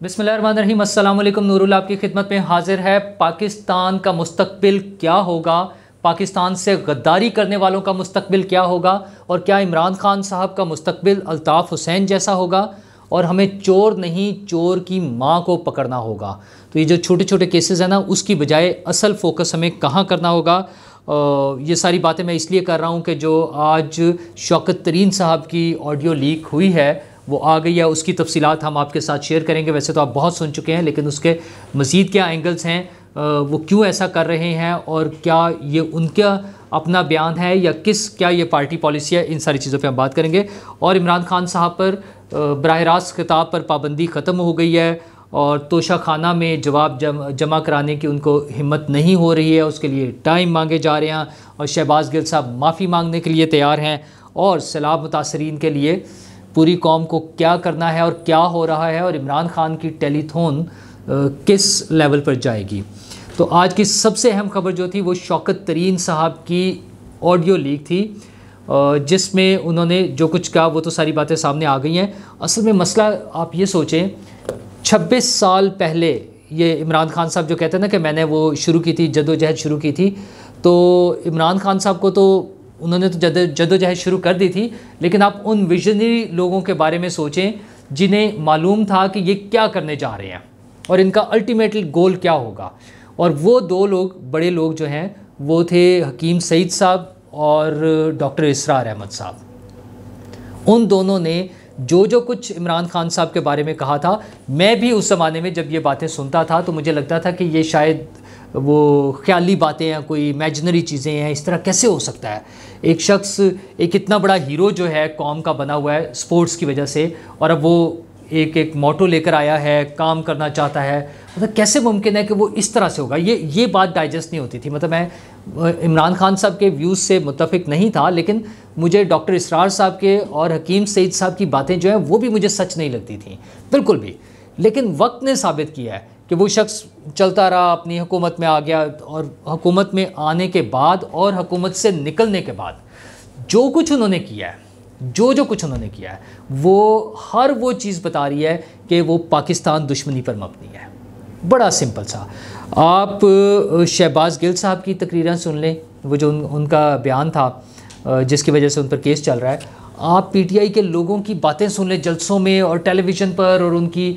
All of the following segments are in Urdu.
بسم اللہ الرحمن الرحیم۔ السلام علیکم، نور اللہ آپ کی خدمت میں حاضر ہے۔ پاکستان کا مستقبل کیا ہوگا، پاکستان سے غداری کرنے والوں کا مستقبل کیا ہوگا، اور کیا عمران خان صاحب کا مستقبل الطاف حسین جیسا ہوگا، اور ہمیں چور نہیں چور کی ماں کو پکڑنا ہوگا۔ تو یہ جو چھوٹے چھوٹے کیسز ہیں نا، اس کی بجائے اصل فوکس ہمیں کہاں کرنا ہوگا۔ یہ ساری باتیں میں اس لیے کر رہا ہوں کہ جو آج شوکت ترین صاحب کی آڈیو لیک ہوئی ہے وہ آ گئی ہے، اس کی تفصیلات ہم آپ کے ساتھ شیئر کریں گے۔ ویسے تو آپ بہت سن چکے ہیں، لیکن اس کے مزید کیا اینگلز ہیں، وہ کیوں ایسا کر رہے ہیں، اور کیا یہ ان کا اپنا بیان ہے یا کیا یہ پارٹی پالیسی ہے، ان ساری چیزوں پہ ہم بات کریں گے۔ اور عمران خان صاحب پر براہ راست خطاب پر پابندی ختم ہو گئی ہے، اور توشہ خانہ میں جواب جمع کرانے کی ان کو ہمت نہیں ہو رہی ہے، اس کے لیے ٹائم مانگے جا رہے ہیں، اور شہباز گل صاحب معافی مانگنے کے لیے تیار ہیں، اور سیلاب متاثرین کے لیے پوری قوم کو کیا کرنا ہے اور کیا ہو رہا ہے، اور عمران خان کی ٹیلی تھون کس لیول پر جائے گی۔ تو آج کی سب سے اہم خبر جو تھی وہ شوکت ترین صاحب کی آڈیو لیک تھی، جس میں انہوں نے جو کچھ کہا وہ تو ساری باتیں سامنے آ گئی ہیں۔ اصل میں مسئلہ آپ یہ سوچیں، 26 سال پہلے یہ عمران خان صاحب جو کہتے ہیں نا کہ میں نے وہ شروع کی تھی، جدوجہد شروع کی تھی، تو عمران خان صاحب کو تو انہوں نے تو جدوجہد شروع کر دی تھی، لیکن آپ ان ویژنری لوگوں کے بارے میں سوچیں جنہیں معلوم تھا کہ یہ کیا کرنے جا رہے ہیں اور ان کا الٹیمیٹ گول کیا ہوگا۔ اور وہ دو لوگ بڑے لوگ جو ہیں وہ تھے حکیم سعید صاحب اور ڈاکٹر اسرار احمد صاحب۔ ان دونوں نے جو کچھ عمران خان صاحب کے بارے میں کہا تھا، میں بھی اس زمانے میں جب یہ باتیں سنتا تھا تو مجھے لگتا تھا کہ یہ شاید وہ خیالی باتیں ہیں، کوئی امیجنری چیزیں ہیں، اس طرح کیسے ہو سکتا ہے۔ ایک شخص ایک اتنا بڑا ہیرو جو ہے قوم کا بنا ہوا ہے سپورٹس کی وجہ سے، اور اب وہ ایک موٹو لے کر آیا ہے، کام کرنا چاہتا ہے، مطلب کیسے ممکن ہے کہ وہ اس طرح سے ہوگا۔ یہ بات ڈائجسٹ نہیں ہوتی تھی۔ مطلب میں عمران خان صاحب کے ویوز سے متفق نہیں تھا، لیکن مجھے ڈاکٹر اسرار صاحب کے اور حکیم سعید صاحب کی باتیں جو ہیں وہ بھی مجھے سچ نہیں لگتی تھیں بالکل بھی۔ لیکن وقت نے ثابت کیا ہے کہ وہ شخص چلتا رہا، اپنی حکومت میں آ گیا، اور حکومت میں آنے کے بعد اور حکومت سے نکلنے کے بعد جو کچھ انہوں نے کیا ہے، جو کچھ انہوں نے کیا ہے، وہ ہر وہ چیز بتا رہی ہے کہ وہ پاکستان دشمنی پر مبنی ہے۔ بڑا سمپل سا۔ آپ شہباز گل صاحب کی تقریریں سن لیں، وہ جو ان کا بیان تھا جس کی وجہ سے ان پر کیس چل رہا ہے۔ آپ پی ٹی آئی کے لوگوں کی باتیں سن لیں جلسوں میں اور ٹیلی ویژن پر، اور ان کی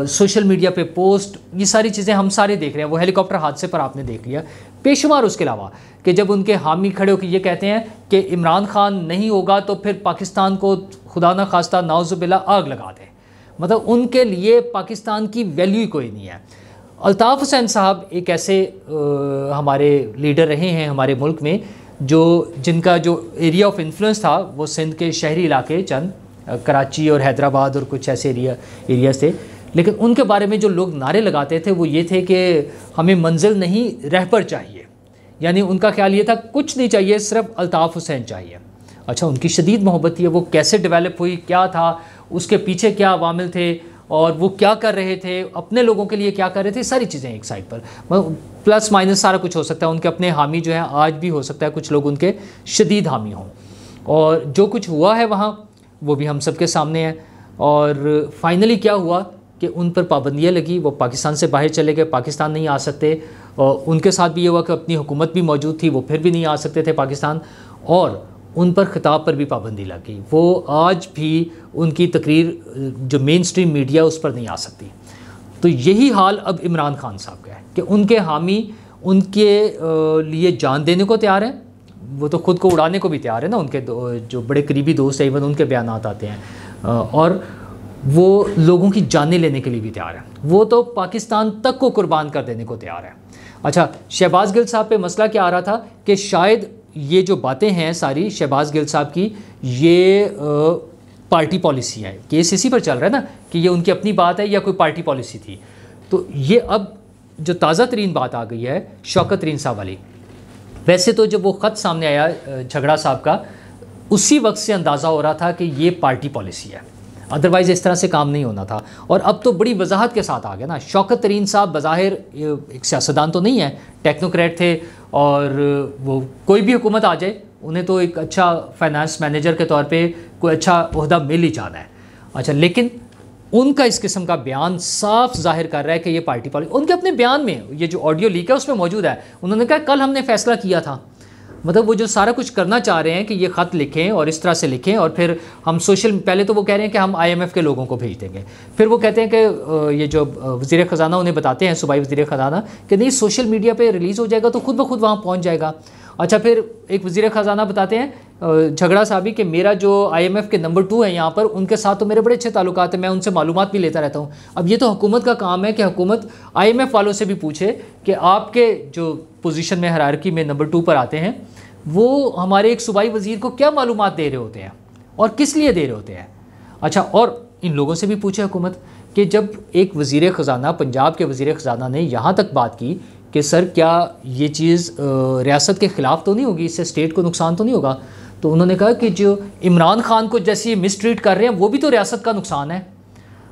سوشل میڈیا پہ پوسٹ، یہ ساری چیزیں ہم سارے دیکھ رہے ہیں۔ وہ ہیلی کاپٹر حادثے پر آپ نے دیکھ لیا، بے شمار اس کے علاوہ کہ جب ان کے حامی کھڑے ہو کے یہ کہتے ہیں کہ عمران خان نہیں ہوگا تو پھر پاکستان کو خدا نہ خواستہ نعوذ باللہ آگ لگا دیں۔ مطلب ان کے لیے پاکستان کی ویلیو ہی کوئی نہیں ہے۔ الطاف حسین صاحب ایک ایسے ہمارے لیڈر رہے ہیں ہمارے ملک میں جن کا جو ایریا آف انفلوئنس تھا وہ سندھ کے شہری علاقے، چند کراچی اور حیدرآباد اور کچھ ایسے ایریاز تھے، لیکن ان کے بارے میں جو لوگ نعرے لگاتے تھے وہ یہ تھے کہ ہمیں منزل نہیں رہبر چاہیے۔ یعنی ان کا خیال یہ تھا کچھ نہیں چاہیے، صرف الطاف حسین چاہیے۔ اچھا، ان کی شدید محبت تھی، وہ کیسے ڈیولپ ہوئی، کیا تھا اس کے پیچھے، کیا عوامل تھے، اور وہ کیا کر رہے تھے، اپنے لوگوں کے لیے کیا کر رہے تھے، ساری چیزیں ایک سائڈ پر، پلس مائنس سارا کچھ ہو سکتا ہے۔ ان کے اپنے حامی جو ہیں آج بھی ہو سکتا ہے کچھ لوگ ان کے شدید حامی ہوں، اور جو کچھ ہوا ہے وہاں وہ بھی ہم سب کے سامنے ہے۔ اور فائنلی کیا ہوا کہ ان پر پابندیاں لگی، وہ پاکستان سے باہر چلے گئے، پاکستان نہیں آ سکتے، اور ان کے ساتھ بھی یہ ہوا کہ اپنی حکومت بھی موجود تھی، وہ پھر بھی نہیں آ سکتے تھے پاکستان، اور ان پر خطاب پر بھی پابندی لگ گئی۔ وہ آج بھی ان کی تقریر جو مین سٹریم میڈیا اس پر نہیں آ سکتی۔ تو یہی حال اب عمران خان صاحب کا ہے کہ ان کے حامی ان کے لیے جان دینے کو تیار ہیں، وہ تو خود کو اڑانے کو بھی تیار ہے نا، ان کے جو بڑے قریبی دوست ہیں، ایون ان کے بیانات آتے ہیں، اور وہ لوگوں کی جانیں لینے کے لیے بھی تیار ہیں، وہ تو پاکستان تک کو قربان کر دینے کو تیار ہے۔ اچھا، شہباز گل صاحب پہ مسئلہ کیا آ رہا تھا کہ شاید یہ جو باتیں ہیں ساری شہباز گل صاحب کی، یہ پارٹی پالیسی ہے، کیس اسی پر چل رہا ہے نا کہ یہ ان کی اپنی بات ہے یا کوئی پارٹی پالیسی تھی۔ تو یہ اب جو تازہ ترین بات آ گئی ہے شوکت ترین صاحب والی، ویسے تو جب وہ خط سامنے آیا جھگڑا صاحب کا، اسی وقت سے اندازہ ہو رہا تھا کہ یہ پارٹی پالیسی ہے، ادروائز اس طرح سے کام نہیں ہونا تھا۔ اور اب تو بڑی وضاحت کے ساتھ آ گیا نا۔ شوکت ترین صاحب بظاہر ایک سیاستدان تو نہیں ہے، ٹیکنوکریٹ تھے، اور وہ کوئی بھی حکومت آ جائے انہیں تو ایک اچھا فائنانس مینیجر کے طور پہ کوئی اچھا عہدہ مل ہی جانا ہے۔ اچھا، لیکن ان کا اس قسم کا بیان صاف ظاہر کر رہا ہے کہ یہ پارٹی پالیسی. ان کے اپنے بیان میں یہ جو آڈیو لیک ہے اس میں موجود ہے. انہوں نے کہا کل ہم نے فیصلہ کیا تھا. مطلب وہ جو سارا کچھ کرنا چاہ رہے ہیں کہ یہ خط لکھیں اور اس طرح سے لکھیں اور پھر ہم پہلے تو وہ کہہ رہے ہیں کہ ہم IMF کے لوگوں کو بھیج دیں گے. پھر وہ کہتے ہیں کہ یہ جو وزیر خزانہ انہیں بتاتے ہیں صوبائی وزیر خزانہ کہ نہیں سوشل میڈیا پہ ریلیز ہو جائے گا تو خود بخود وہاں پہنچ جائے گا. اچھا پھر ایک وزیر خزانہ بتاتے ہیں جھگڑا صاحبی کہ میرا جو IMF کے نمبر 2 ہے یہاں پر ان کے ساتھ تو میرے بڑے اچھے تعلقات ہیں, میں ان سے معلومات بھی لیتا رہتا ہوں. اب یہ تو حکومت کا کام ہے کہ حکومت IMF والوں سے بھی پوچھے کہ آپ کے جو پوزیشن میں ہرارکی میں نمبر 2 پر آتے ہیں وہ ہمارے ایک صوبائی وزیر کو کیا معلومات دے رہے ہوتے ہیں اور کس لیے دے رہے ہوتے ہیں. اچھا اور ان لوگوں سے بھی پوچھے حکومت کہ جب ایک وزیر خزانہ پنجاب کے وزیر خزانہ نے یہاں تک بات کی کہ سر کیا یہ چیز ریاست کے خلاف تو نہیں ہوگی, اس سے اسٹیٹ کو نقصان تو نہیں ہوگا, تو انہوں نے کہا کہ جو عمران خان کو جیسے مس ٹریٹ کر رہے ہیں وہ بھی تو ریاست کا نقصان ہے.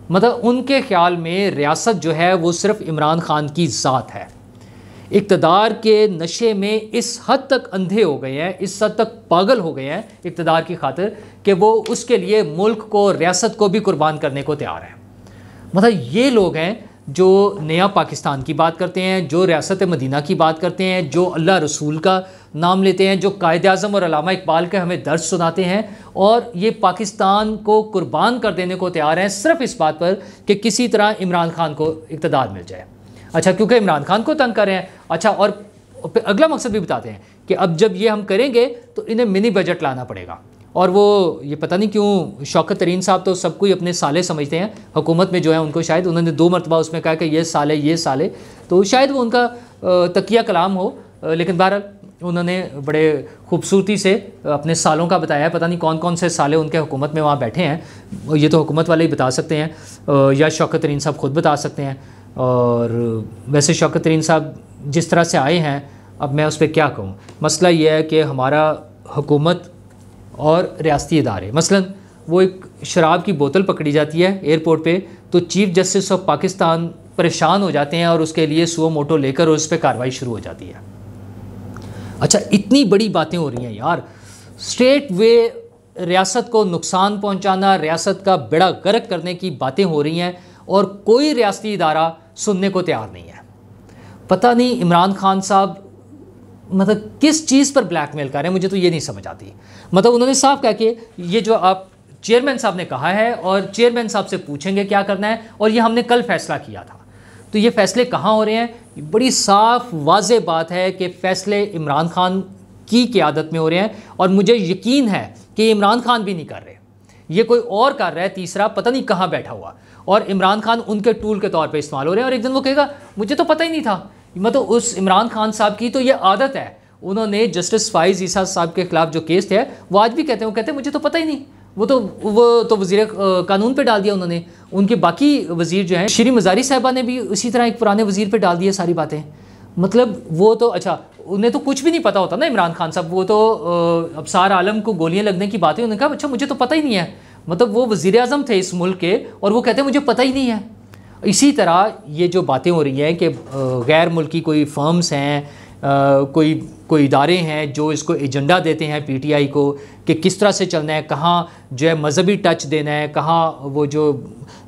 مطلب ان کے خیال میں ریاست جو ہے وہ صرف عمران خان کی ذات ہے. اقتدار کے نشے میں اس حد تک اندھے ہو گئے ہیں, اس حد تک پاگل ہو گئے ہیں اقتدار کی خاطر کہ وہ اس کے لیے ملک کو ریاست کو بھی قربان کرنے کو تیار ہیں. مطلب یہ لوگ ہیں جو نیا پاکستان کی بات کرتے ہیں, جو ریاست مدینہ کی بات کرتے ہیں, جو اللہ رسول کا نام لیتے ہیں, جو قائد اعظم اور علامہ اقبال کے ہمیں درس سناتے ہیں, اور یہ پاکستان کو قربان کر دینے کو تیار ہیں صرف اس بات پر کہ کسی طرح عمران خان کو اقتدار مل جائے. اچھا کیونکہ عمران خان کو تنگ کر رہے ہیں. اچھا اور پھر اگلا مقصد بھی بتاتے ہیں کہ اب جب یہ ہم کریں گے تو انہیں منی بجٹ لانا پڑے گا. اور وہ یہ پتہ نہیں کیوں شوکت ترین صاحب تو سب کو ہی اپنے سالے سمجھتے ہیں حکومت میں جو ہے ان کو, شاید انہوں نے 2 مرتبہ اس میں کہا کہ یہ سالے تو شاید وہ ان کا تقیہ کلام ہو, لیکن بہرحال انہوں نے بڑے خوبصورتی سے اپنے سالوں کا بتایا ہے. پتہ نہیں کون کون سے سالے ان کے حکومت میں وہاں بیٹھے ہیں, یہ تو حکومت والے ہی بتا سکتے ہیں یا شوکت ترین صاحب خود بتا سکتے ہیں. اور ویسے شوکت ترین صاحب جس طرح سے آئے ہیں اب میں اس پہ کیا کہوں. مسئلہ یہ ہے کہ ہمارا حکومت اور ریاستی ادارے, مثلا وہ ایک شراب کی بوتل پکڑی جاتی ہے ایئرپورٹ پہ تو چیف جسٹس آف پاکستان پریشان ہو جاتے ہیں اور اس کے لیے سو موٹو لے کر اور اس پہ کارروائی شروع ہو جاتی ہے. اچھا اتنی بڑی باتیں ہو رہی ہیں یار, اسٹریٹ وے ریاست کو نقصان پہنچانا, ریاست کا بیڑا غرق کرنے کی باتیں ہو رہی ہیں اور کوئی ریاستی ادارہ سننے کو تیار نہیں ہے. پتہ نہیں عمران خان صاحب مطلب کس چیز پر بلیک میل کر رہے ہیں, مجھے تو یہ نہیں سمجھ آتی. مطلب انہوں نے صاف کہا کہ یہ جو آپ چیئرمین صاحب نے کہا ہے اور چیئرمین صاحب سے پوچھیں گے کیا کرنا ہے, اور یہ ہم نے کل فیصلہ کیا تھا. تو یہ فیصلے کہاں ہو رہے ہیں؟ بڑی صاف واضح بات ہے کہ فیصلے عمران خان کی قیادت میں ہو رہے ہیں, اور مجھے یقین ہے کہ عمران خان بھی نہیں کر رہے, یہ کوئی اور کر رہا ہے تیسرا, پتہ نہیں کہاں بیٹھا ہوا, اور عمران خان ان کے ٹول کے طور پہ استعمال ہو رہے ہیں. اور ایک دن وہ کہے گا مجھے تو پتہ ہی نہیں تھا. مطلب اس عمران خان صاحب کی تو یہ عادت ہے, انہوں نے جسٹس فائز عیسیٰ صاحب کے خلاف جو کیس تھے وہ آج بھی کہتے ہیں, وہ کہتے ہیں مجھے تو پتہ ہی نہیں, وہ تو وزیر قانون پہ ڈال دیا انہوں نے. ان کے باقی وزیر جو ہیں شری مزاری صاحبہ نے بھی اسی طرح ایک پرانے وزیر پہ ڈال دیا ساری باتیں. مطلب وہ تو اچھا انہیں تو کچھ بھی نہیں پتہ ہوتا نا عمران خان صاحب, وہ تو ابصار عالم کو گولیاں لگنے کی باتیں, انہوں نے کہا اچھا مجھے تو پتہ ہی نہیں ہے. مطلب وہ وزیر اعظم تھے اس ملک کے اور وہ کہتے ہیں مجھے پتہ ہی نہیں ہے. اسی طرح یہ جو باتیں ہو رہی ہیں کہ غیر ملکی کوئی فرمز ہیں, کوئی ادارے ہیں جو اس کو ایجنڈا دیتے ہیں PTI کو کہ کس طرح سے چلنا ہے, کہاں جو ہے مذہبی ٹچ دینا ہے, کہاں وہ جو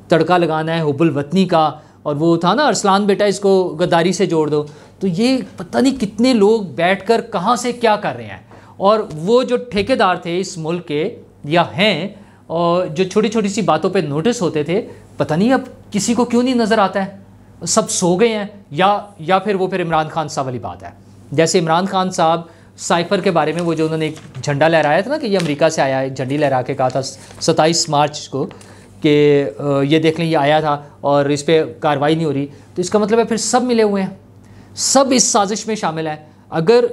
تڑکا لگانا ہے حب الوطنی کا, اور وہ تھا نا ارسلان بیٹا اس کو غداری سے جوڑ دو. تو یہ پتہ نہیں کتنے لوگ بیٹھ کر کہاں سے کیا کر رہے ہیں. اور وہ جو ٹھیکیدار تھے اس ملک کے یا ہیں, اور جو چھوٹی چھوٹی سی باتوں پہ نوٹس ہوتے تھے, پتہ نہیں اب کسی کو کیوں نہیں نظر آتا ہے, سب سو گئے ہیں. یا پھر عمران خان صاحب والی بات ہے, جیسے عمران خان صاحب سائفر کے بارے میں وہ جو انہوں نے ایک جھنڈا لہرایا تھا نا کہ یہ امریکہ سے آیا ہے, جھنڈی لہرا کے کہا تھا 27 مارچ کو کہ یہ دیکھ لیں یہ آیا تھا اور اس پہ کارروائی نہیں ہو رہی. تو اس کا مطلب ہے پھر سب ملے ہوئے ہیں, سب اس سازش میں شامل ہیں. اگر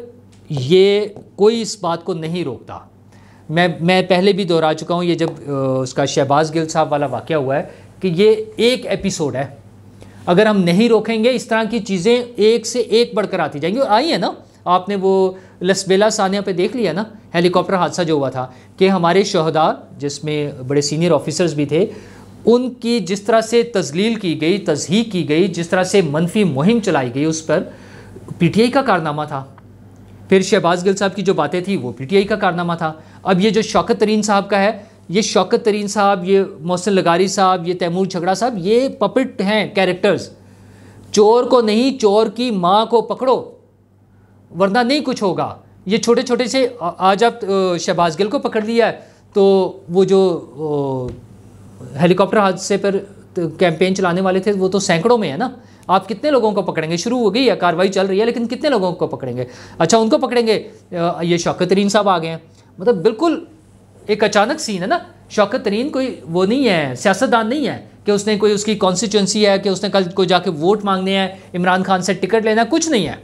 یہ کوئی اس بات کو نہیں روکتا, میں پہلے بھی دہرا چکا ہوں, یہ جب اس کا شہباز گل صاحب والا واقعہ ہوا ہے کہ یہ ایک ایپیسوڈ ہے, اگر ہم نہیں روکیں گے اس طرح کی چیزیں ایک سے ایک بڑھ کر آتی جائیں گی. اور آئی ہیں نا, آپ نے وہ لسبیلا ثانیہ پہ دیکھ لیا نا ہیلی کاپٹر حادثہ جو ہوا تھا کہ ہمارے شہداء جس میں بڑے سینئر آفیسرز بھی تھے, ان کی جس طرح سے تذلیل کی گئی, تضحیک کی گئی, جس طرح سے منفی مہم چلائی گئی, اس پر PTI کا کارنامہ تھا. پھر شہباز گل صاحب کی جو باتیں تھیں وہ PTI کا کارنامہ تھا. اب یہ جو شوکت ترین صاحب کا ہے یہ شوکت ترین صاحب، یہ محسن لغاری صاحب، یہ تیمور جھگڑا صاحب، یہ پپٹ ہیں کیریکٹرز. چور کو نہیں، چور کی ماں کو پکڑو ورنہ نہیں کچھ ہوگا. یہ چھوٹے چھوٹے سے، آج آپ شہباز گل کو پکڑ لیا ہے تو وہ جو ہیلی کاپٹر حادثے پر کیمپین چلانے والے تھے وہ تو سینکڑوں میں ہے نا. آپ کتنے لوگوں کو پکڑیں گے؟ شروع ہو گئی ہے، کارروائی چل رہی ہے، لیکن کتنے لوگوں کو پکڑیں گے؟ اچھا ان کو پکڑیں گے. یہ شوکت ترین صاحب آ گئے ہیں. مطلب بالکل ایک اچانک سین ہے نا. شوکت ترین کوئی وہ نہیں ہے، سیاستدان نہیں ہے کہ اس نے کوئی اس کی کانسٹیچوئنسی ہے کہ اس نے کل کوئی جا کے ووٹ مانگنے ہیں، عمران خان سے ٹکٹ لینا ہے، کچھ نہیں ہے.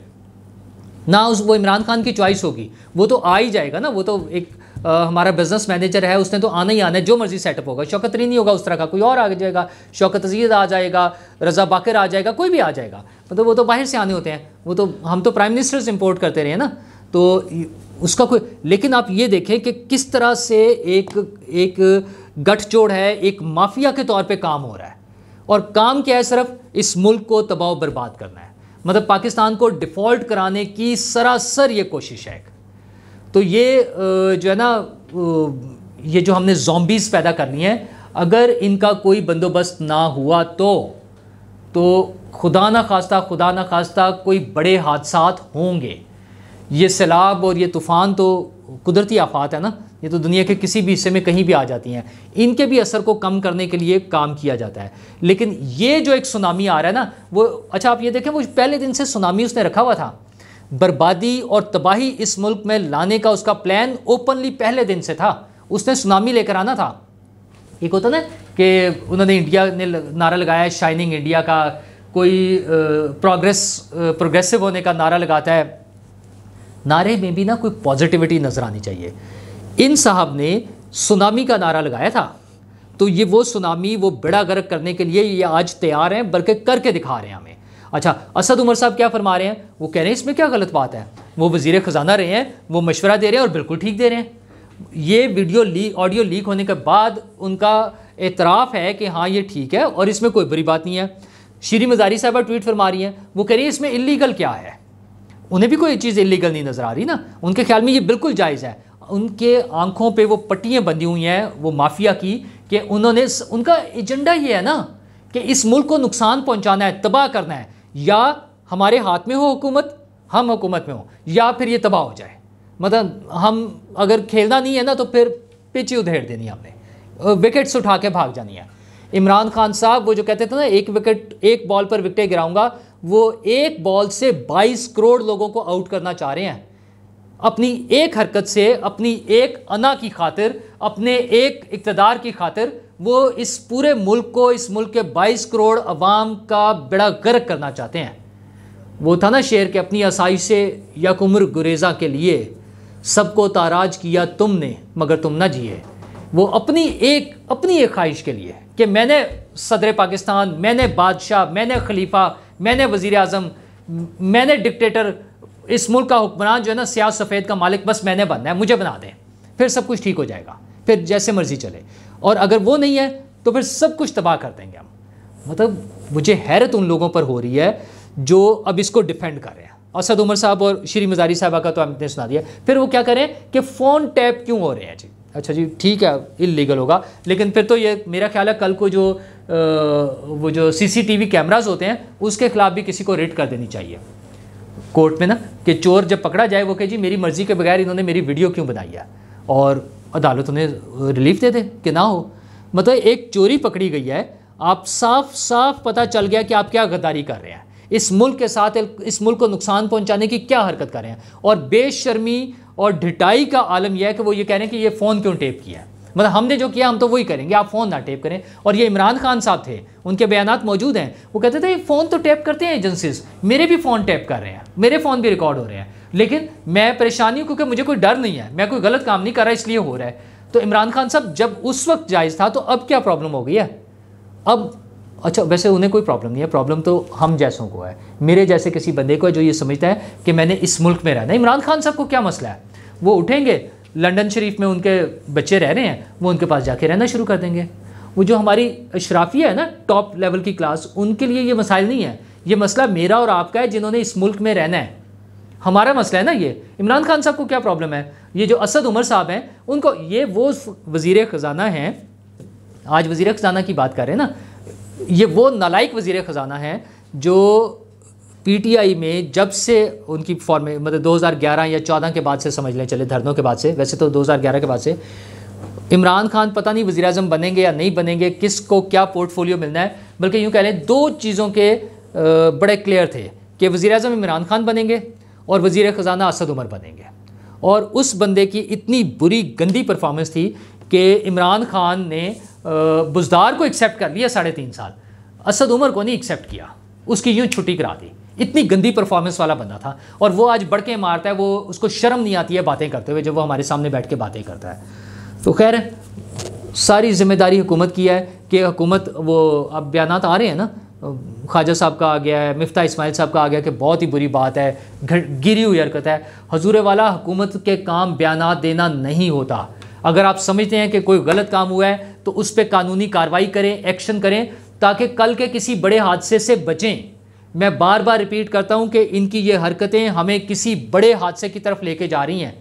نہ وہ عمران خان کی چوائس ہوگی، وہ تو آ ہی جائے گا نا. وہ تو ایک ہمارا بزنس مینیجر ہے، اس نے تو آنا ہی آنا ہے، جو مرضی سیٹ اپ ہوگا. شوکت ترین نہیں ہوگا اس طرح کا، کوئی اور آ جائے گا. شوکت عزیز آ جائے گا، رضا باقر آ جائے گا، کوئی بھی آ جائے گا. مطلب وہ تو باہر سے آنے ہوتے ہیں. وہ تو ہم تو پرائم منسٹرز امپورٹ کرتے رہے نا، تو اس کا کوئی. لیکن آپ یہ دیکھیں کہ کس طرح سے ایک گٹھ جوڑ ہے، ایک مافیا کے طور پہ کام ہو رہا ہے. اور کام کیا ہے؟ صرف اس ملک کو تباہ و برباد کرنا ہے. مطلب پاکستان کو ڈیفالٹ کرانے کی سراسر یہ کوشش ہے. تو یہ جو ہے نا، یہ جو ہم نے زومبیز پیدا کرنی ہے، اگر ان کا کوئی بندوبست نہ ہوا تو خدا نہ خواستہ کوئی بڑے حادثات ہوں گے. یہ سیلاب اور یہ طوفان تو قدرتی آفات ہے نا، یہ تو دنیا کے کسی بھی حصے میں کہیں بھی آ جاتی ہیں. ان کے بھی اثر کو کم کرنے کے لیے کام کیا جاتا ہے. لیکن یہ جو ایک سونامی آ رہا ہے نا، وہ اچھا آپ یہ دیکھیں، وہ پہلے دن سے سونامی اس نے رکھا ہوا تھا. بربادی اور تباہی اس ملک میں لانے کا اس کا پلان اوپنلی پہلے دن سے تھا. اس نے سونامی لے کر آنا تھا. ایک ہوتا نا کہ انہوں نے انڈیا نے نعرہ لگایا ہے، شائننگ انڈیا کا، کوئی پروگریسو ہونے کا نعرہ لگاتا ہے. نعرے میں بھی نا کوئی پازیٹیوٹی نظر آنی چاہیے. ان صاحب نے سونامی کا نعرہ لگایا تھا، تو یہ وہ سونامی، وہ بیڑا غرق کرنے کے لیے یہ آج تیار ہیں، بلکہ کر کے دکھا رہے ہیں ہمیں. اچھا اسد عمر صاحب کیا فرما رہے ہیں؟ وہ کہہ رہے ہیں اس میں کیا غلط بات ہے. وہ وزیر خزانہ رہے ہیں، وہ مشورہ دے رہے ہیں اور بالکل ٹھیک دے رہے ہیں. یہ آڈیو لیک ہونے کے بعد ان کا اعتراف ہے کہ ہاں یہ ٹھیک ہے اور اس میں کوئی بری بات نہیں ہے. شیریں مزاری صاحبہ ٹویٹ فرما رہی ہیں، وہ کہہ رہی ہیں اس میں اللیگل کیا ہے. انہیں بھی کوئی چیز اللیگل نہیں نظر آ رہی نا. ان کے خیال میں یہ بالکل جائز ہے. ان کے آنکھوں پہ وہ پٹیاں بندھی ہوئی ہیں وہ مافیا کی، کہ انہوں نے، ان کا ایجنڈا یہ ہے نا کہ اس ملک کو نقصان پہنچانا ہے، تباہ کرنا ہے. یا ہمارے ہاتھ میں ہو حکومت، ہم حکومت میں ہوں، یا پھر یہ تباہ ہو جائے. مطلب ہم اگر کھیلنا نہیں ہے نا تو پھر پچ ہی ادھیڑ دینی ہے، ہم نے وکٹس اٹھا کے بھاگ جانی ہے. عمران خان صاحب وہ جو کہتے تھے نا ایک بال پر وکٹیں گراؤں گا، وہ ایک بال سے 22 کروڑ لوگوں کو آؤٹ کرنا چاہ رہے ہیں. اپنی ایک حرکت سے، اپنی ایک انا کی خاطر، اپنے ایک اقتدار کی خاطر وہ اس پورے ملک کو، اس ملک کے 22 کروڑ عوام کا بیڑا غرق کرنا چاہتے ہیں. وہ تھا نا شعر کہ اپنی آسائش سے یک عمر گریزاں کے لیے سب کو تاراج کیا تم نے مگر تم نہ جیے. وہ اپنی ایک خواہش کے لیے کہ میں نے صدر پاکستان، میں نے بادشاہ، میں نے خلیفہ، میں نے وزیر اعظم، میں نے ڈکٹیٹر، اس ملک کا حکمران جو ہے نا سیاہ سفید کا مالک، بس میں نے بننا ہے، مجھے بنا دیں، پھر سب کچھ ٹھیک ہو جائے گا، پھر جیسے مرضی چلے. اور اگر وہ نہیں ہے تو پھر سب کچھ تباہ کر دیں گے ہم. مطلب مجھے حیرت ان لوگوں پر ہو رہی ہے جو اب اس کو ڈیفینڈ کر رہے ہیں. اسد عمر صاحب اور شیریں مزاری صاحبہ کا تو ہم نے سنا دیا. پھر وہ کیا کریں کہ فون ٹیپ کیوں ہو رہے ہیں؟ جی اچھا جی ٹھیک ہے اللیگل ہوگا، لیکن پھر تو یہ میرا خیال ہے کل کو وہ جو CCTV کیمراز ہوتے ہیں اس کے خلاف بھی کسی کو ریٹ کر دینی چاہیے کورٹ میں نا، کہ چور جب پکڑا جائے وہ کہ جی میری مرضی کے بغیر انہوں نے میری ویڈیو کیوں بنائی ہے، اور عدالت انہیں ریلیف دے دے کہ نہ ہو. مطلب ایک چوری پکڑی گئی ہے، آپ صاف پتہ چل گیا کہ آپ کیا غداری کر رہے ہیں، اس ملک کے ساتھ اس ملک کو نقصان پہنچانے کی کیا حرکت کر رہے ہیں. اور بے شرمی اور ڈھٹائی کا عالم یہ ہے کہ وہ یہ کہہ رہے ہیں کہ یہ فون کیوں ٹیپ کیا ہے. مطلب ہم نے جو کیا ہم تو وہی کریں گے، آپ فون نہ ٹیپ کریں. اور یہ عمران خان صاحب تھے، ان کے بیانات موجود ہیں، وہ کہتے تھے فون تو ٹیپ کرتے ہیں ایجنسیز، میرے بھی فون ٹیپ کر رہے ہیں، میرے فون بھی ریکارڈ ہو رہے ہیں، لیکن میں پریشانی ہوں کیونکہ مجھے کوئی ڈر نہیں ہے، میں کوئی غلط کام نہیں کر رہا اس لیے ہو رہا ہے. تو عمران خان صاحب جب اس وقت جائز تھا تو اب کیا پرابلم ہو گئی ہے؟ اب اچھا ویسے انہیں کوئی پرابلم نہیں ہے، پرابلم تو ہم جیسوں کو ہے، میرے جیسے کسی بندے کو ہے جو یہ سمجھتا ہے کہ میں نے اس ملک میں رہنا ہے. عمران خان صاحب کو کیا مسئلہ ہے؟ وہ اٹھیں گے، لنڈن شریف میں ان کے بچے رہ رہے ہیں، وہ ان کے پاس جا کے رہنا شروع کر دیں گے. وہ جو ہماری اشرافیہ ہے نا ٹاپ لیول کی کلاس، ان کے لیے یہ مسائل نہیں ہے. یہ مسئلہ میرا اور آپ کا ہے جنہوں نے اس ملک میں رہنا ہے. ہمارا مسئلہ ہے نا یہ. عمران خان صاحب کو کیا پرابلم ہے؟ یہ جو اسد عمر صاحب ہیں ان کو, یہ وہ وزیر خزانہ ہیں, آج وزیر خزانہ کی بات کر رہے ہیں نا, یہ وہ نالائق وزیر خزانہ ہیں جو پی ٹی آئی میں جب سے ان کی فارم مطلب 2011 یا 14 کے بعد سے سمجھ لیں چلے, دھرنوں کے بعد سے, ویسے تو 2011 کے بعد سے عمران خان پتہ نہیں وزیر اعظم بنیں گے یا نہیں بنیں گے, کس کو کیا پورٹ فولیو ملنا ہے, بلکہ یوں کہہ لیں دو چیزوں کے بڑے کلیئر تھے کہ وزیر اعظم عمران خان بنیں گے اور وزیر خزانہ اسد عمر بنیں گے. اور اس بندے کی اتنی بری گندی پرفارمنس تھی کہ عمران خان نے بزدار کو ایکسیپٹ کر لیا 3.5 سال, اسد عمر کو نہیں ایکسیپٹ کیا, اس کی یوں چھٹی کرا دی. اتنی گندی پرفارمنس والا بندہ تھا, اور وہ آج بڑھ کے مارتا ہے, وہ اس کو شرم نہیں آتی ہے باتیں کرتے ہوئے جب وہ ہمارے سامنے بیٹھ کے باتیں کرتا ہے. تو خیر ساری ذمہ داری حکومت کی ہے کہ حکومت, وہ اب بیانات آ رہے ہیں نا, خواجہ صاحب کا آ گیا ہے, مفتاح اسماعیل صاحب کا آ گیا کہ بہت ہی بری بات ہے, گری ہوئی حرکت ہے. حضور والا حکومت کے کام بیانات دینا نہیں ہوتا. اگر آپ سمجھتے ہیں کہ کوئی غلط کام ہوا ہے تو اس پہ قانونی کارروائی کریں, ایکشن کریں, تاکہ کل کے کسی بڑے حادثے سے بچیں. میں بار بار ریپیٹ کرتا ہوں کہ ان کی یہ حرکتیں ہمیں کسی بڑے حادثے کی طرف لے کے جا رہی ہیں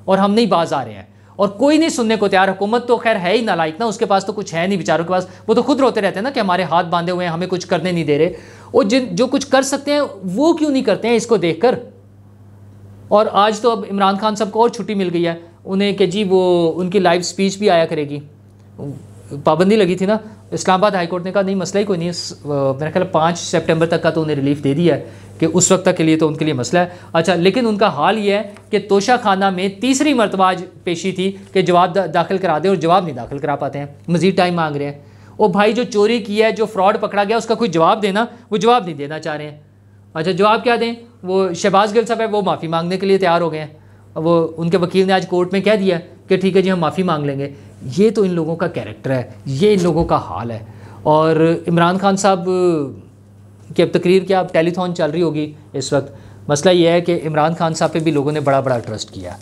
اور ہم نہیں باز آ رہے ہیں, اور کوئی نہیں سننے کو تیار. حکومت تو خیر ہے ہی نالائق نا, اس کے پاس تو کچھ ہے نہیں بیچاروں کے پاس, وہ تو خود روتے رہتے ہیں نا کہ ہمارے ہاتھ باندھے ہوئے ہیں, ہمیں کچھ کرنے نہیں دے رہے. اور جو کچھ کر سکتے ہیں وہ کیوں نہیں کرتے ہیں اس کو دیکھ کر. اور آج تو اب عمران خان صاحب کو اور چھٹی مل گئی ہے انہیں کہ جی وہ ان کی لائیو سپیچ بھی آیا کرے گی. پابندی لگی تھی نا, اسلام آباد ہائی کورٹ نے کہا نہیں مسئلہ ہی کوئی نہیں, میرا خیال 5 سپٹمبر تک کا تو انہیں ریلیف دے دیا ہے کہ اس وقت تک کے لیے تو ان کے لیے مسئلہ ہے. اچھا, لیکن ان کا حال یہ ہے کہ توشہ خانہ میں تیسری مرتبہ آج پیشی تھی کہ جواب داخل کرا دیں, اور جواب نہیں داخل کرا پاتے ہیں, مزید ٹائم مانگ رہے ہیں. وہ بھائی جو چوری کی ہے, جو فراڈ پکڑا گیا, اس کا کوئی جواب دینا, وہ جواب نہیں دینا چاہ رہے ہیں. اچھا جواب کیا دیں؟ وہ شہباز گل صاحب ہے وہ معافی مانگنے کے لیے تیار ہو گئے ہیں. وہ ان کے وکیل نے آج کورٹ میں کہہ دیا کہ ٹھیک ہے جی ہم معافی مانگ لیں گے. یہ تو ان لوگوں کا کیریکٹر ہے, یہ ان لوگوں کا حال ہے. اور عمران خان صاحب کی اب تقریر کیا, اب ٹیلی تھون چل رہی ہوگی اس وقت. مسئلہ یہ ہے کہ عمران خان صاحب پہ بھی لوگوں نے بڑا ٹرسٹ کیا.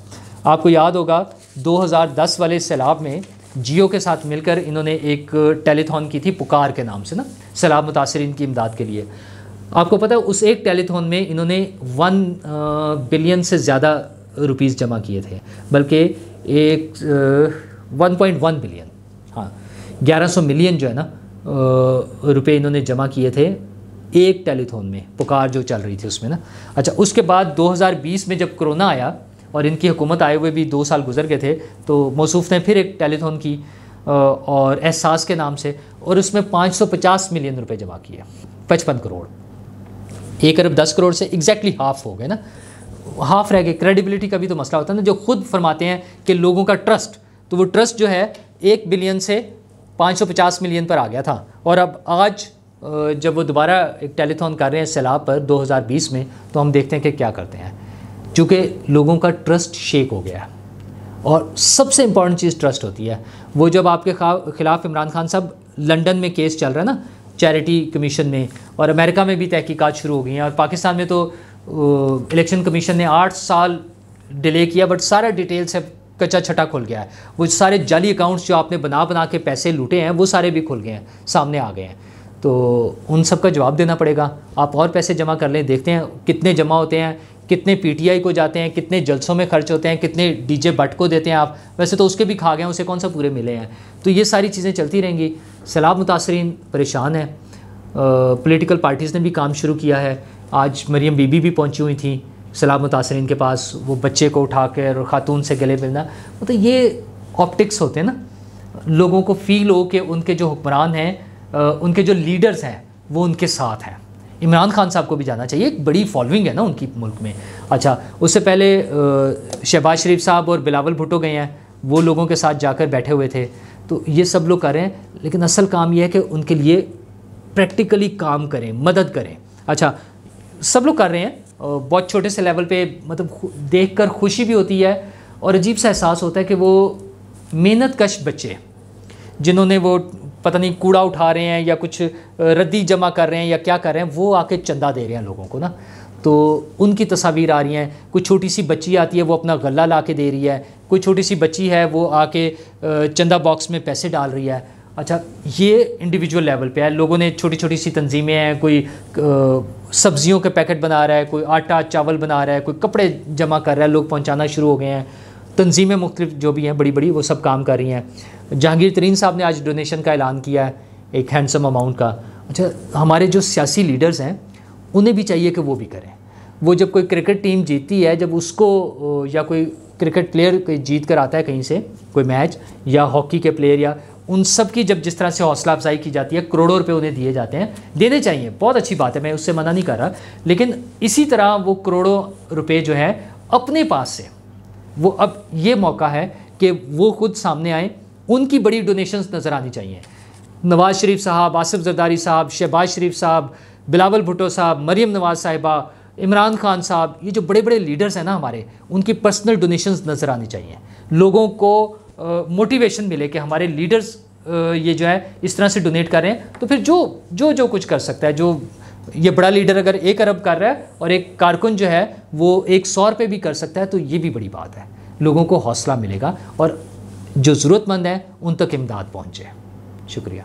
آپ کو یاد ہوگا 2010 والے سیلاب میں جیو کے ساتھ مل کر انہوں نے ایک ٹیلی تھون کی تھی پکار کے نام سے نا, سیلاب متاثرین کی امداد کے لیے. آپ کو پتہ ہے اس ایک ٹیلی تھون میں انہوں نے 1 بلین سے زیادہ روپیز جمع کیے تھے, بلکہ ایک 1.1 بلین, ہاں 1100 ملین جو ہے نا روپے انہوں نے جمع کیے تھے ایک ٹیلی تھون میں, پکار جو چل رہی تھی اس میں نا. اچھا اس کے بعد 2020 میں جب کرونا آیا اور ان کی حکومت آئے ہوئے بھی 2 سال گزر گئے تھے, تو موصوف نے پھر ایک ٹیلی تھون کی اور احساس کے نام سے, اور اس میں 550 ملین روپے جمع کیے, 55 کروڑ. 1 ارب 10 کروڑ سے ایگزیکٹلی ہاف ہو گئے نا, ہاف رہ گئے. کریڈیبلٹی کا بھی تو مسئلہ ہوتا ہے نا, جو خود فرماتے ہیں کہ لوگوں کا ٹرسٹ, تو وہ ٹرسٹ جو ہے 1 بلین سے 550 ملین پر آ گیا تھا. اور اب آج جب وہ دوبارہ ایک ٹیلی تھون کر رہے ہیں سیلاب پر 2020 میں, تو ہم دیکھتے ہیں کہ کیا کرتے ہیں, چونکہ لوگوں کا ٹرسٹ شیک ہو گیا ہے. اور سب سے امپورٹنٹ چیز ٹرسٹ ہوتی ہے. وہ جب آپ کے خلاف عمران خان صاحب لنڈن میں کیس چل رہا ہے نا چیریٹی کمیشن میں, اور امریکہ میں بھی تحقیقات شروع ہو گئی ہیں, اور پاکستان میں تو الیکشن کمیشن نے 8 سال ڈیلے کیا, بٹ سارا ڈیٹیل سے کچا چھٹا کھل گیا ہے. وہ سارے جعلی اکاؤنٹس جو آپ نے بنا کے پیسے لوٹے ہیں وہ سارے بھی کھل گئے ہیں, سامنے آ گئے ہیں. تو ان سب کا جواب دینا پڑے گا. آپ اور پیسے جمع کر لیں, دیکھتے ہیں کتنے جمع ہوتے ہیں, کتنے پی ٹی آئی کو جاتے ہیں, کتنے جلسوں میں خرچ ہوتے ہیں, کتنے ڈی جے بٹ کو دیتے ہیں آپ. ویسے تو اس کے بھی کھا گئے ہیں, اسے کون سا پورے ملے ہیں. تو یہ ساری چیزیں چلتی رہیں گی. سیلاب متاثرین پریشان ہیں, پولیٹیکل پارٹیز نے بھی کام شروع کیا ہے. آج مریم بی بی بھی پہنچی ہوئی تھیں سیلاب متاثرین کے پاس, وہ بچے کو اٹھا کر اور خاتون سے گلے ملنا. مطلب یہ آپٹکس ہوتے ہیں نا, لوگوں کو فیل ہو کہ ان کے جو حکمران ہیں, ان کے جو لیڈرز ہیں وہ ان کے ساتھ ہیں. عمران خان صاحب کو بھی جانا چاہیے, ایک بڑی فالوئنگ ہے نا ان کی ملک میں. اچھا اس سے پہلے شہباز شریف صاحب اور بلاول بھٹو گئے ہیں, وہ لوگوں کے ساتھ جا کر بیٹھے ہوئے تھے. تو یہ سب لوگ کر رہے ہیں, لیکن اصل کام یہ ہے کہ ان کے لیے پریکٹیکلی کام کریں, مدد کریں. اچھا سب لوگ کر رہے ہیں, بہت چھوٹے سے لیول پہ, مطلب دیکھ کر خوشی بھی ہوتی ہے اور عجیب سا احساس ہوتا ہے کہ وہ محنت کش بچے جنہوں نے وہ پتہ نہیں کوڑا اٹھا رہے ہیں یا کچھ ردی جمع کر رہے ہیں یا کیا کر رہے ہیں, وہ آ کے چندہ دے رہے ہیں لوگوں کو نا. تو ان کی تصاویر آ رہی ہیں. کوئی چھوٹی سی بچی آتی ہے وہ اپنا غلہ لا کے دے رہی ہے, کوئی چھوٹی سی بچی ہے وہ آ کے چندہ باکس میں پیسے ڈال رہی ہے. اچھا یہ انڈیویجول لیول پہ ہے، لوگوں نے چھوٹی چھوٹی سی تنظیمیں ہیں، کوئی سبزیوں کے پیکٹ بنا رہا ہے، کوئی آٹا چاول بنا رہا ہے، کوئی کپڑے جمع کر رہا ہے، لوگ پہنچانا شروع ہو گئے ہیں، تنظیمیں مختلف جو بھی ہیں بڑی بڑی وہ سب کام کر رہی ہیں۔ جہانگیر ترین صاحب نے آج ڈونیشن کا اعلان کیا ہے ایک ہینڈسم اماؤنٹ کا۔ اچھا ہمارے جو سیاسی لیڈرز ہیں انہیں بھی چاہیے کہ وہ بھی کریں۔ وہ جب کوئی کرکٹ ٹیم جیتتی ہے، جب اس کو یا کوئی کرکٹ پلیئر جیت کر آتا ہے کہیں سے کوئی میچ، یا ہاکی کے پلیئر، یا ان سب کی جب جس طرح سے حوصلہ افزائی کی جاتی ہے، کروڑوں روپے انہیں دیے جاتے ہیں، دینے چاہیے، بہت اچھی بات ہے، میں اس سے منع نہیں کر رہا، لیکن اسی طرح وہ کروڑوں روپے جو ہے اپنے پاس سے، وہ اب یہ موقع ہے کہ وہ خود سامنے آئیں، ان کی بڑی ڈونیشنز نظر آنی چاہیے۔ نواز شریف صاحب، آصف زرداری صاحب، شہباز شریف صاحب، بلاول بھٹو صاحب، مریم نواز صاحبہ، عمران خان صاحب، یہ جو بڑے بڑے لیڈرز ہیں نا ہمارے، ان کی پرسنل ڈونیشنز نظر آنی چاہیے، لوگوں کو موٹیویشن ملے کہ ہمارے لیڈرز یہ جو ہے اس طرح سے ڈونیٹ کر رہے ہیں، تو پھر جو کچھ کر سکتا ہے، جو یہ بڑا لیڈر اگر 1 ارب کر رہا ہے اور ایک کارکن جو ہے وہ 100 روپے بھی کر سکتا ہے، تو یہ بھی بڑی بات ہے، لوگوں کو حوصلہ ملے گا اور جو ضرورت مند ہیں ان تک امداد پہنچے۔ شکریہ۔